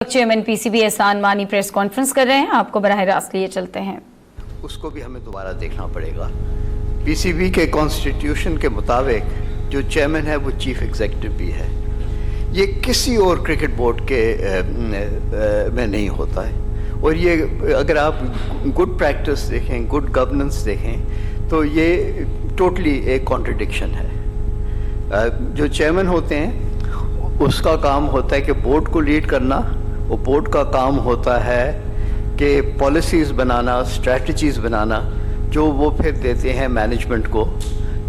Chairman P C B Ehsan Mani press conference کر رہے ہیں، آپ کو براہ راست لیے چلتے ہیں۔ اس کو بھی ہمیں دوبارہ دیکھنا پڑے گا۔ پی سی بی کے کانسٹیٹیوشن کے مطابق جو چیئرمین ہے وہ چیف ایگزیکٹو بھی ہے۔ یہ کسی اور کرکٹ بورڈ کے میں نہیں ہوتا ہے، اور یہ اگر آپ گڈ پریکٹس دیکھیں، گڈ گورننس دیکھیں تو یہ ٹوٹلی ایک کانٹرڈکشن ہے۔ جو چیئرمین ہوتے ہیں اس کا کام ہوتا ہے کہ بورڈ کو لیڈ کرنا، اور بورڈ کا کام ہوتا ہے کہ پالیسیز بنانا، اسٹریٹجیز بنانا، جو وہ پھر دیتے ہیں مینجمنٹ کو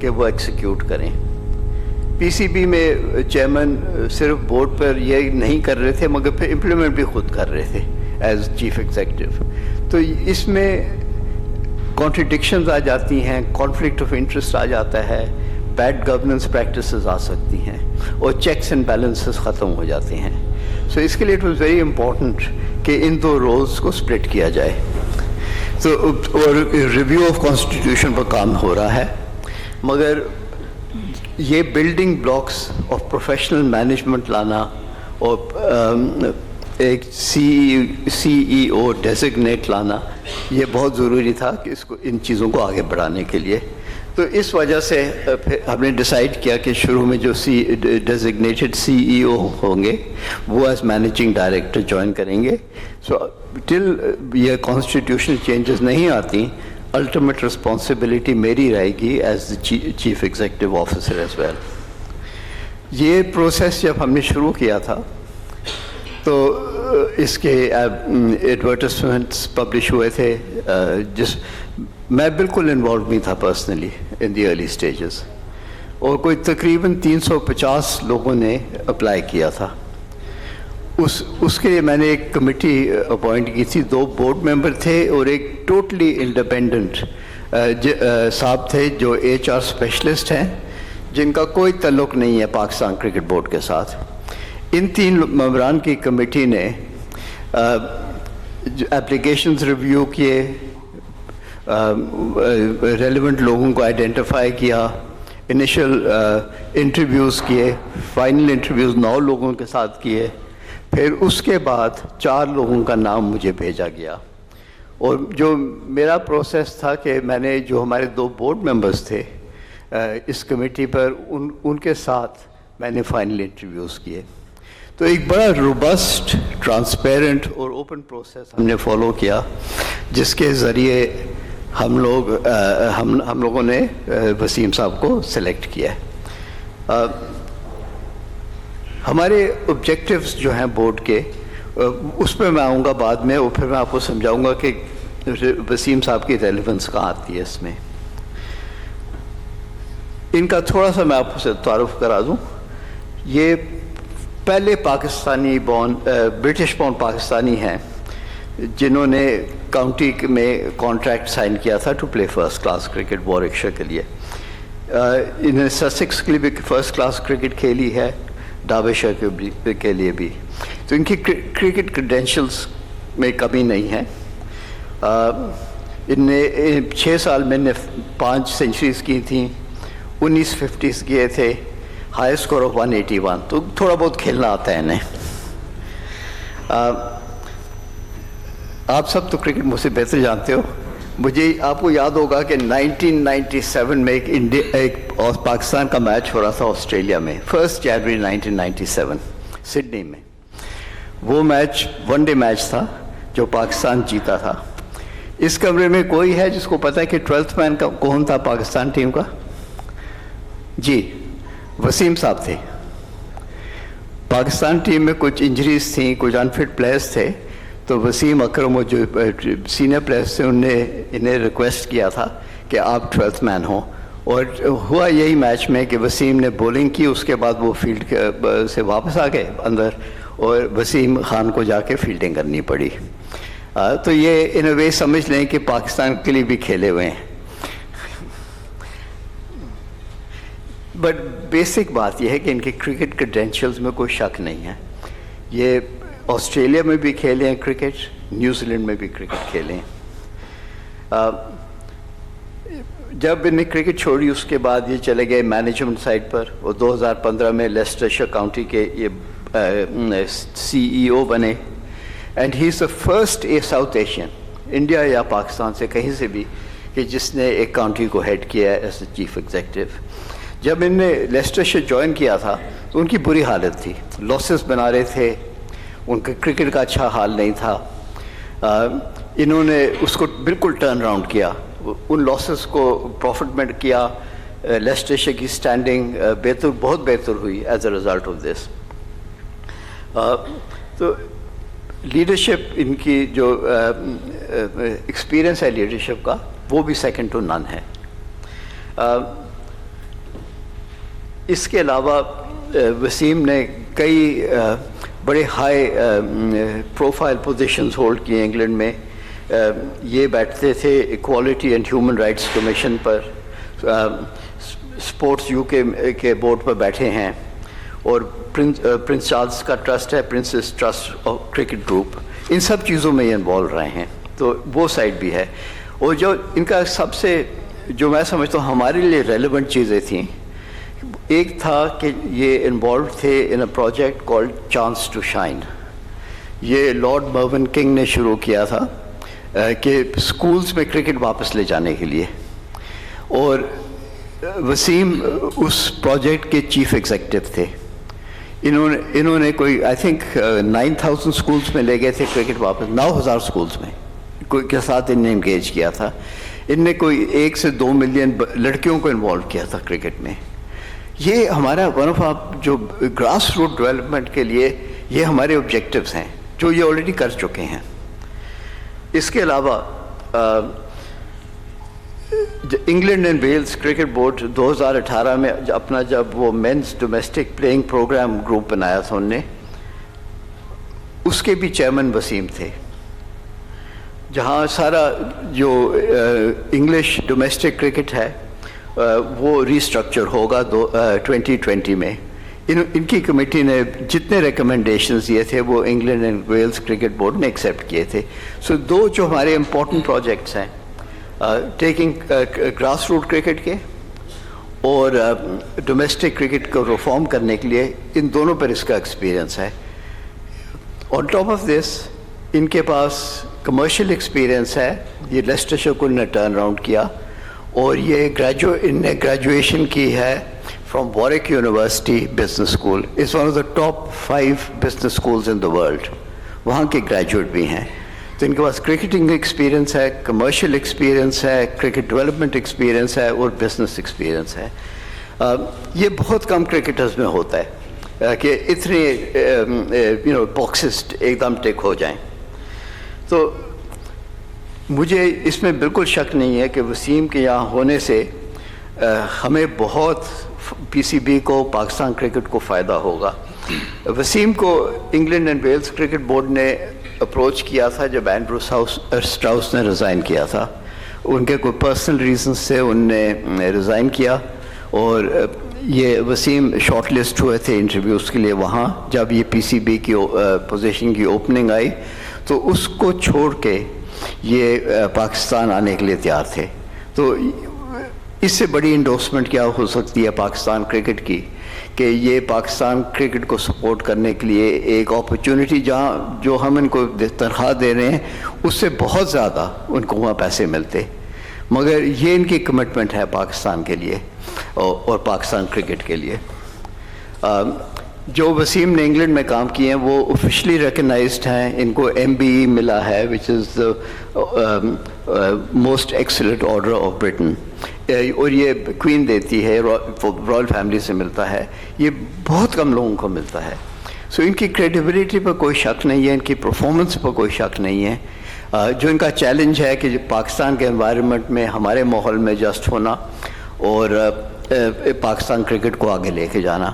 کہ وہ ایکسیکیوٹ کریں۔ پی سی بی میں چیئرمین صرف بورڈ پر یہ نہیں کر رہے تھے مگر پھر امپلیمنٹ بھی خود کر رہے تھے ایز چیف ایگزیکٹو۔ تو اس میں کانٹرڈکشنز آ جاتی ہیں، کانفلکٹ آف انٹرسٹ آ جاتا ہے، بیڈ گورننس پریکٹسز آ سکتی ہیں، اور چیکس اینڈ بیلنسز ختم ہو جاتے ہیں۔ سو اس کے لیے اٹ واز ویری امپورٹنٹ کہ ان دو رولز کو سپلٹ کیا جائے۔ تو اور ریویو آف کانسٹیٹیوشن پر کام ہو رہا ہے، مگر یہ building blocks of professional management لانا اور ایک سی ای او ڈیزگنیٹ لانا یہ بہت ضروری تھا کہ اس کو ان چیزوں کو آگے بڑھانے کے لیے۔ تو اس وجہ سے ہم نے ڈیسائیڈ کیا کہ شروع میں جو ڈیزگنیٹڈ سی ای او ہوں گے وہ ایز مینیجنگ ڈائریکٹر جوائن کریں گے۔ سو ٹل یہ کانسٹیٹیوشنل چینجز نہیں آتی، الٹیمیٹ رسپانسبلٹی میری رہے گی as chief executive officer as well. یہ پروسیس جب ہم نے شروع کیا تھا تو اس کے ایڈورٹیزمنٹس پبلش ہوئے تھے، میں بالکل انوالو نہیں تھا personally in the early stages, اور کوئی تقریباً 350 لوگوں نے اپلائی کیا تھا۔ اس کے لیے میں نے ایک کمیٹی اپوائنٹ کی تھی، 2 بورڈ ممبر تھے اور ایک ٹوٹلی انڈیپینڈنٹ صاحب تھے جو HR اسپیشلسٹ ہیں، جن کا کوئی تعلق نہیں ہے پاکستان کرکٹ بورڈ کے ساتھ۔ ان 3 ممبران کی کمیٹی نے اپلیکیشنز ریویو کیے، ریلیونٹ لوگوں کو آئیڈینٹیفائی کیا، انیشل انٹرویوز کیے، فائنل انٹرویوز 9 لوگوں کے ساتھ کیے، پھر اس کے بعد 4 لوگوں کا نام مجھے بھیجا گیا۔ اور جو میرا پروسیس تھا کہ میں نے جو ہمارے 2 بورڈ ممبرز تھے اس کمیٹی پر ان کے ساتھ میں نے فائنل انٹرویوز کیے۔ تو ایک بڑا روبسٹ، ٹرانسپیرنٹ اور اوپن پروسیس ہم نے فالو کیا، جس کے ذریعے ہم لوگوں نے وسیم صاحب کو سلیکٹ کیا۔ ہمارے آبجیکٹیوز جو ہیں بورڈ کے، اس پہ میں آؤں گا بعد میں، اور پھر میں آپ کو سمجھاؤں گا کہ وسیم صاحب کی ریلیونس کہاں آتی ہے اس میں۔ ان کا تھوڑا سا میں آپ سے تعارف کرا دوں۔ یہ پہلے پاکستانی برٹش بورن پاکستانی ہیں جنہوں نے کاؤنٹی میں کانٹریکٹ سائن کیا تھا to play first class cricket Warwickshire کے لیے۔ انہوں نے سسیکس کے لیے بھی فرسٹ کلاس کرکٹ کھیلی ہے، ڈاربیشائر کے لیے بھی۔ تو ان کی کرکٹ کریڈینشلز میں کمی نہیں ہے۔ ان نے 6 سال میں نے 5 سینچریز کی تھیں، 19 50s کیے تھے، ہائی اسکور آف 181۔ تو تھوڑا بہت کھیلنا آتا ہے انہیں۔ آپ سب تو کرکٹ مجھ سے بہتر جانتے ہو، مجھے آپ کو یاد ہوگا کہ 1997 میں ایک پاکستان کا میچ ہو رہا تھا آسٹریلیا میں، 1 جنوری 1997 سڈنی میں۔ وہ میچ ون ڈے میچ تھا جو پاکستان جیتا تھا۔ اس کمرے میں کوئی ہے جس کو پتہ ہے کہ 12th مین کا کون تھا پاکستان ٹیم کا؟ جی، وسیم صاحب تھے۔ پاکستان ٹیم میں کچھ انجریز تھیں، کچھ انفٹ پلیئرز تھے، تو وسیم اکرم اور جو سینئر پلیئرز تھے انہیں ریکویسٹ کیا تھا کہ آپ 12th مین ہوں، اور ہوا یہی میچ میں کہ وسیم نے بولنگ کی، اس کے بعد وہ فیلڈ سے واپس آ گئے اندر، اور وسیم خان کو جا کے فیلڈنگ کرنی پڑی۔ تو یہ ان اے وے سمجھ لیں کہ پاکستان کے لیے بھی کھیلے ہوئے ہیں۔ بٹ بیسک بات یہ ہے کہ ان کے کرکٹ کریڈینشلز میں کوئی شک نہیں ہے۔ یہ آسٹریلیا میں بھی کھیلے ہیں کرکٹ، نیوزی لینڈ میں بھی کرکٹ کھیلے ہیں۔ جب انہیں کرکٹ چھوڑی اس کے بعد یہ چلے گئے مینجمنٹ سائٹ پر، اور 2015 میں لیسٹرشائر کاؤنٹی کے یہ سی ای او بنے۔ And he is the first south Asian, India یا پاکستان سے کہیں سے بھی, کہ جس نے ایک کاؤنٹی کو ہیڈ کیا ہے ایز اے چیف ایگزیکٹو. جب ان نے لیسٹرشائر جوائن کیا تھا تو ان کی بری حالت تھی, لاسز بنا رہے تھے, ان کا کرکٹ کا اچھا حال نہیں تھا. انہوں نے اس کو بالکل ٹرن اراؤنڈ کیا, ان لاسز کو پروفٹ میں کیا. لیسٹرشائر کی اسٹینڈنگ بہت بہتر ہوئی as a result of this. تو لیڈرشپ, ان کی جو ایکسپیرئنس ہے لیڈرشپ کا, وہ بھی سیکنڈ ٹو نن ہے. اس کے علاوہ وسیم نے کئی بڑے ہائی پروفائل پوزیشنز ہولڈ کیے انگلینڈ میں. یہ بیٹھتے تھے equality and human rights commission پر, اسپورٹس یو کے بورڈ پر بیٹھے ہیں, اور پرنس چارلز کا ٹرسٹ ہے, prince's trust of cricket group, ان سب چیزوں میں یہ انوالو رہے ہیں. تو وہ سائڈ بھی ہے. اور جو ان کا سب سے, جو میں سمجھتا ہوں ہمارے لیے ریلیونٹ چیزیں تھیں, ایک تھا کہ یہ انوالو تھے in a project called chance to shine. یہ لارڈ مرون کنگ نے شروع کیا تھا کہ اسکولس میں کرکٹ واپس لے جانے کے لیے, اور وسیم اس پروجیکٹ کے چیف ایگزیکٹو تھے. انہوں نے کوئی آئی تھنک 9000 اسکولس میں لے گئے تھے کرکٹ واپس, 9000 اسکولس میں کوئی کے ساتھ ان نے انگیج کیا تھا. ان نے کوئی 1 سے 2 ملین لڑکیوں کو انوالو کیا تھا کرکٹ میں. یہ ہمارا ون آف آپ جو گراس روٹ ڈیولپمنٹ کے لیے یہ ہمارے آبجیکٹیوز ہیں جو یہ آلریڈی کر چکے ہیں. اس کے علاوہ England and Wales cricket board 2018 میں اپنا جب وہ men's domestic playing programme group بنایا تھا, ان نے اس کے بھی چیئرمین وسیم تھے, جہاں سارا جو انگلش ڈومیسٹک کرکٹ ہے وہ ریسٹرکچر ہوگا 2020 میں. ان کی کمیٹی نے جتنے ریکمنڈیشنز دیے تھے وہ England and Wales cricket board نے ایکسیپٹ کیے تھے. سو دو جو ہمارے امپورٹنٹ پروجیکٹس ہیں ٹیکنگ گراس روٹ کرکٹ کے اور ڈومیسٹک کرکٹ کو ریفارم کرنے کے لیے, ان دونوں پر اس کا ایکسپیرئنس ہے. آن ٹاپ آف دس ان کے پاس کمرشل ایکسپیرئنس ہے. یہ لیسٹرشائر کو انہیں ٹرن اراؤنڈ کیا, اور یہ ان نے گریجویشن کی ہے from Warwick university business school. It's one of the top 5 business schools in the world, وہاں کے گریجویٹ بھی ہیں. تو ان کے پاس کرکٹنگ ایکسپیرئنس ہے, کمرشل ایکسپیرئنس ہے, کرکٹ ڈیولپمنٹ ایکسپیرئنس ہے, اور بزنس ایکسپیرئنس ہے. یہ بہت کم کرکٹرز میں ہوتا ہے کہ اتنے باکسز ایک دم ٹک ہو جائیں. تو مجھے اس میں بالکل شک نہیں ہے کہ وسیم کے یہاں ہونے سے ہمیں بہت پی سی بی کو, پاکستان کرکٹ کو فائدہ ہوگا. وسیم کو England and Wales cricket board نے اپروچ کیا تھا جب اینڈرو اسٹراؤس نے ریزائن کیا تھا. ان کے کوئی پرسنل ریزنز سے ان نے ریزائن کیا, اور یہ وسیم شارٹ لسٹ ہوئے تھے انٹرویوز کے لیے وہاں. جب یہ پی سی بی کی پوزیشن کی اوپننگ آئی تو اس کو چھوڑ کے یہ پاکستان آنے کے لیے تیار تھے. تو اس سے بڑی انڈورسمنٹ کیا ہو سکتی ہے پاکستان کرکٹ کی کہ یہ پاکستان کرکٹ کو سپورٹ کرنے کے لیے ایک اپرچونٹی, جہاں جو ہم ان کو تنخواہ دے رہے ہیں اس سے بہت زیادہ ان کو وہاں پیسے ملتے, مگر یہ ان کی کمٹمنٹ ہے پاکستان کے لیے اور پاکستان کرکٹ کے لیے. جو وسیم نے انگلینڈ میں کام کیے ہیں وہ آفیشلی ریکگنائزڈ ہیں. ان کو MBE ملا ہے which is most excellent order of Britain, اور یہ کوئین دیتی ہے, رائل فیملی سے ملتا ہے. یہ بہت کم لوگوں کو ملتا ہے. سو ان کی کریڈیبلٹی پر کوئی شک نہیں ہے, ان کی پرفارمنس پر کوئی شک نہیں ہے. جو ان کا چیلنج ہے کہ پاکستان کے انوائرمنٹ میں, ہمارے ماحول میں ایڈجسٹ ہونا اور پاکستان کرکٹ کو آگے لے کے جانا.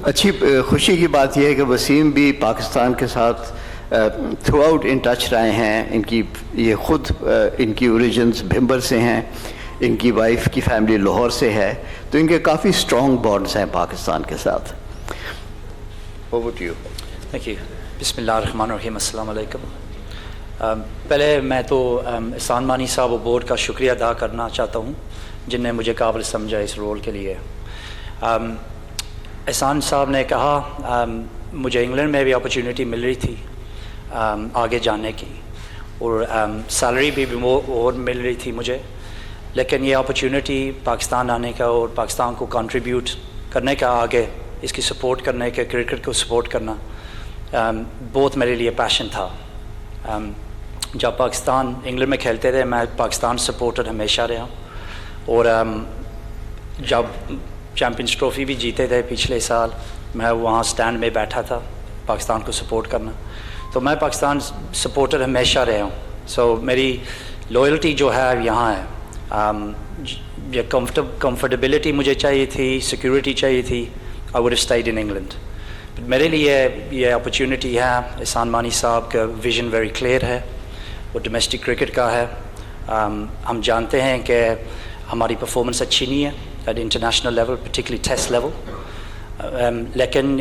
اچھی خوشی کی بات یہ ہے کہ وسیم بھی پاکستان کے ساتھ تھرو آؤٹ ان ٹچ رہے ہیں. ان کی یہ خود ان کی اوریجنز بھمبر سے ہیں, ان کی وائف کی فیملی لاہور سے ہے, تو ان کے کافی اسٹرانگ بانڈز ہیں پاکستان کے ساتھ. Over to you. Thank you. بسم اللہ الرحمن الرحیم. السلام علیکم. پہلے میں تو احسان مانی صاحب و بورڈ کا شکریہ ادا کرنا چاہتا ہوں جن نے مجھے قابل سمجھا اس رول کے لیے. احسان صاحب نے کہا مجھے انگلینڈ میں بھی اپرچونیٹی مل رہی تھی آگے جانے کی, اور سیلری بھی اور مل رہی تھی مجھے, لیکن یہ اپرچونٹی پاکستان آنے کا اور پاکستان کو کنٹریبیوٹ کرنے کا, آگے اس کی سپورٹ کرنے کا, کرکٹ کو سپورٹ کرنا بہت میرے لیے پیشن تھا. جب پاکستان انگلینڈ میں کھیلتے تھے میں پاکستان سپورٹر ہمیشہ رہا, اور جب چیمپئنز ٹرافی بھی جیتے تھے پچھلے سال, میں وہاں سٹینڈ میں بیٹھا تھا پاکستان کو سپورٹ کرنا. تو میں پاکستان سپورٹر ہمیشہ رہا ہوں. سو میری لوئلٹی جو ہے یہاں ہے. یہ کمفرٹیبلٹی مجھے چاہیے تھی, سیکیورٹی چاہیے تھی. I would have stayed in England. میرے لیے یہ اپرچونٹی ہے. احسان مانی صاحب کا ویژن ویری کلیئر ہے, وہ ڈومیسٹک کرکٹ کا ہے. ہم جانتے ہیں کہ ہماری پرفارمنس اچھی نہیں ہے at international level, practically test level, لیکن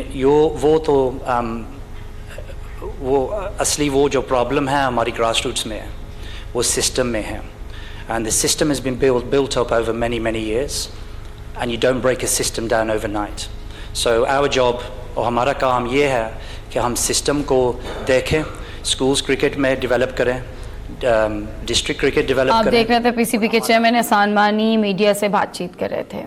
وہ اصلی وہ جو پرابلم ہے ہماری گراس روٹس میں ہے, وہ سسٹم میں ہے. And the system has been built up over many years, and you don't break a system down overnight. So our job, اور ہمارا کام یہ ہے کہ ہم سسٹم کو دیکھیں, اسکولس کرکٹ میں ڈیولپ کریں, ڈسٹرکٹ کرکٹ ڈیولپ کریں. آپ دیکھ رہے تھے پی سی بی کے چیئرمین احسان مانی میڈیا سے بات چیت کر رہے تھے.